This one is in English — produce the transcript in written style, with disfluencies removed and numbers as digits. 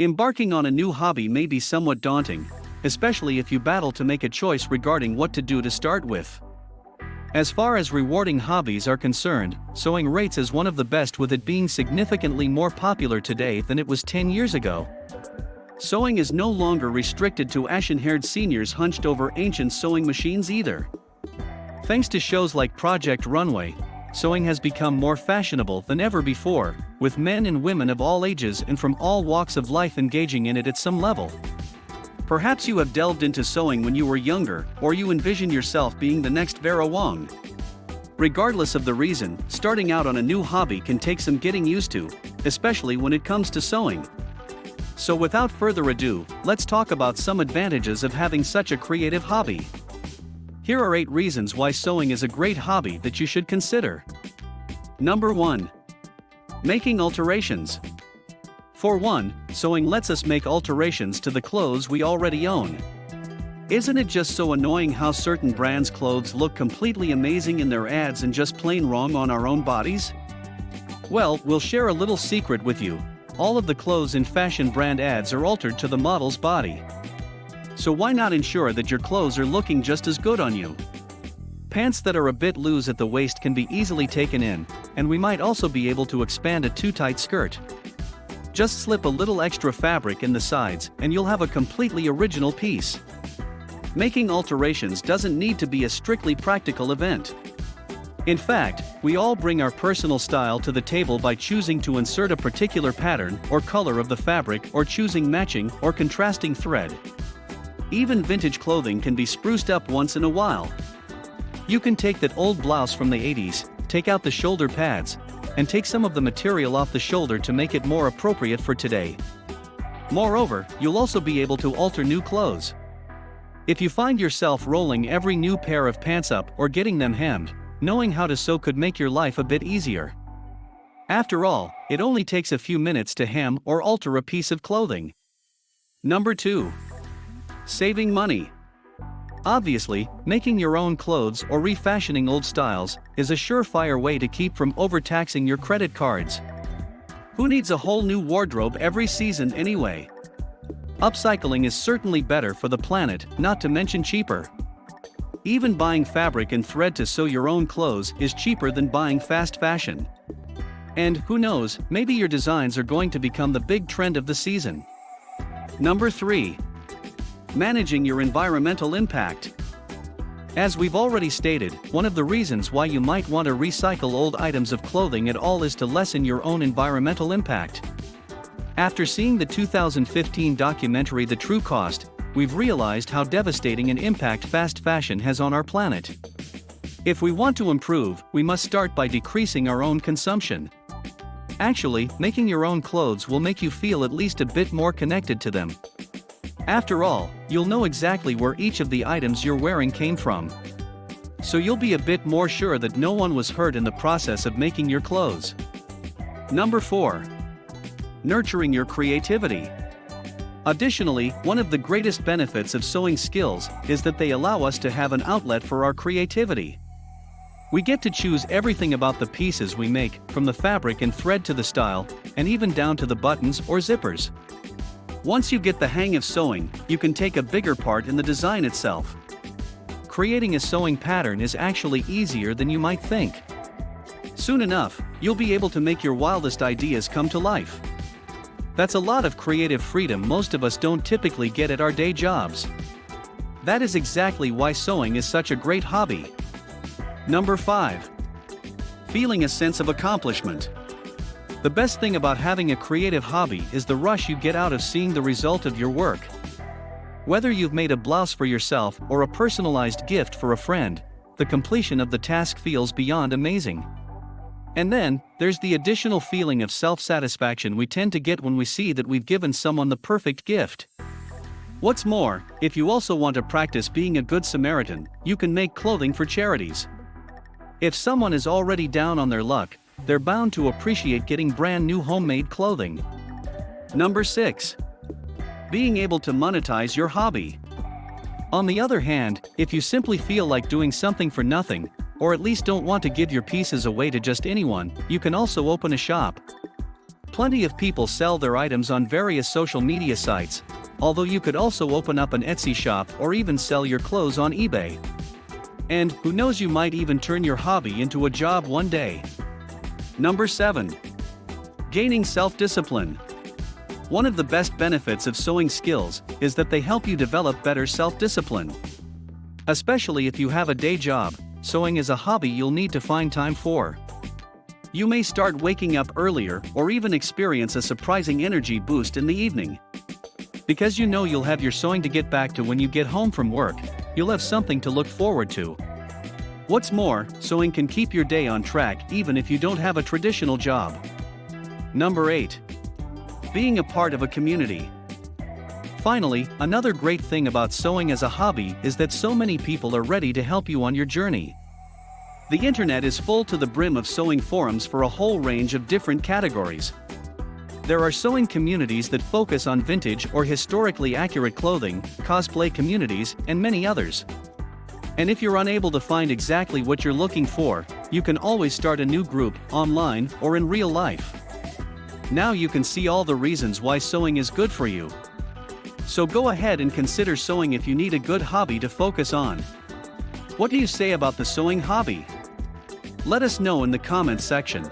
Embarking on a new hobby may be somewhat daunting, especially if you battle to make a choice regarding what to do to start with. As far as rewarding hobbies are concerned, sewing rates as one of the best, with it being significantly more popular today than it was 10 years ago. Sewing is no longer restricted to ashen-haired seniors hunched over ancient sewing machines either. Thanks to shows like Project Runway, sewing has become more fashionable than ever before, with men and women of all ages and from all walks of life engaging in it at some level. Perhaps you have delved into sewing when you were younger, or you envision yourself being the next Vera Wang. Regardless of the reason, starting out on a new hobby can take some getting used to, especially when it comes to sewing. So without further ado, let's talk about some advantages of having such a creative hobby. Here are 8 reasons why sewing is a great hobby that you should consider. Number 1. Making alterations. For one, sewing lets us make alterations to the clothes we already own. Isn't it just so annoying how certain brands' clothes look completely amazing in their ads and just plain wrong on our own bodies? Well, we'll share a little secret with you. All of the clothes in fashion brand ads are altered to the model's body. So why not ensure that your clothes are looking just as good on you? Pants that are a bit loose at the waist can be easily taken in, and we might also be able to expand a too tight skirt. Just slip a little extra fabric in the sides and you'll have a completely original piece. Making alterations doesn't need to be a strictly practical event. In fact, we all bring our personal style to the table by choosing to insert a particular pattern or color of the fabric, or choosing matching or contrasting thread. Even vintage clothing can be spruced up once in a while. You can take that old blouse from the 80s, take out the shoulder pads, and take some of the material off the shoulder to make it more appropriate for today. Moreover, you'll also be able to alter new clothes. If you find yourself rolling every new pair of pants up or getting them hemmed, knowing how to sew could make your life a bit easier. After all, it only takes a few minutes to hem or alter a piece of clothing. Number 2. Saving money. Obviously, making your own clothes or refashioning old styles is a surefire way to keep from overtaxing your credit cards. Who needs a whole new wardrobe every season anyway? Upcycling is certainly better for the planet, not to mention cheaper. Even buying fabric and thread to sew your own clothes is cheaper than buying fast fashion. And who knows, maybe your designs are going to become the big trend of the season. Number 3. Managing your environmental impact. As we've already stated, one of the reasons why you might want to recycle old items of clothing at all is to lessen your own environmental impact. After seeing the 2015 documentary The True Cost, we've realized how devastating an impact fast fashion has on our planet. If we want to improve, we must start by decreasing our own consumption. Actually, making your own clothes will make you feel at least a bit more connected to them. After all, you'll know exactly where each of the items you're wearing came from. So you'll be a bit more sure that no one was hurt in the process of making your clothes. Number 4. Nurturing your creativity. Additionally, one of the greatest benefits of sewing skills is that they allow us to have an outlet for our creativity. We get to choose everything about the pieces we make, from the fabric and thread to the style, and even down to the buttons or zippers. Once you get the hang of sewing, you can take a bigger part in the design itself. Creating a sewing pattern is actually easier than you might think. Soon enough, you'll be able to make your wildest ideas come to life. That's a lot of creative freedom most of us don't typically get at our day jobs. That is exactly why sewing is such a great hobby. Number 5. Feeling a sense of accomplishment. The best thing about having a creative hobby is the rush you get out of seeing the result of your work. Whether you've made a blouse for yourself or a personalized gift for a friend, the completion of the task feels beyond amazing. And then, there's the additional feeling of self-satisfaction we tend to get when we see that we've given someone the perfect gift. What's more, if you also want to practice being a good Samaritan, you can make clothing for charities. If someone is already down on their luck, they're bound to appreciate getting brand new homemade clothing. Number 6. Being able to monetize your hobby. On the other hand, if you simply feel like doing something for nothing, or at least don't want to give your pieces away to just anyone, you can also open a shop. Plenty of people sell their items on various social media sites, although you could also open up an Etsy shop or even sell your clothes on eBay. And who knows, you might even turn your hobby into a job one day. Number 7. Gaining self-discipline. One of the best benefits of sewing skills is that they help you develop better self-discipline. Especially if you have a day job, sewing is a hobby you'll need to find time for. You may start waking up earlier or even experience a surprising energy boost in the evening. Because you know you'll have your sewing to get back to when you get home from work, you'll have something to look forward to. What's more, sewing can keep your day on track even if you don't have a traditional job. Number 8. Being a part of a community. Finally, another great thing about sewing as a hobby is that so many people are ready to help you on your journey. The internet is full to the brim of sewing forums for a whole range of different categories. There are sewing communities that focus on vintage or historically accurate clothing, cosplay communities, and many others. And if you're unable to find exactly what you're looking for, you can always start a new group, online or in real life. Now you can see all the reasons why sewing is good for you. So go ahead and consider sewing if you need a good hobby to focus on. What do you say about the sewing hobby? Let us know in the comments section.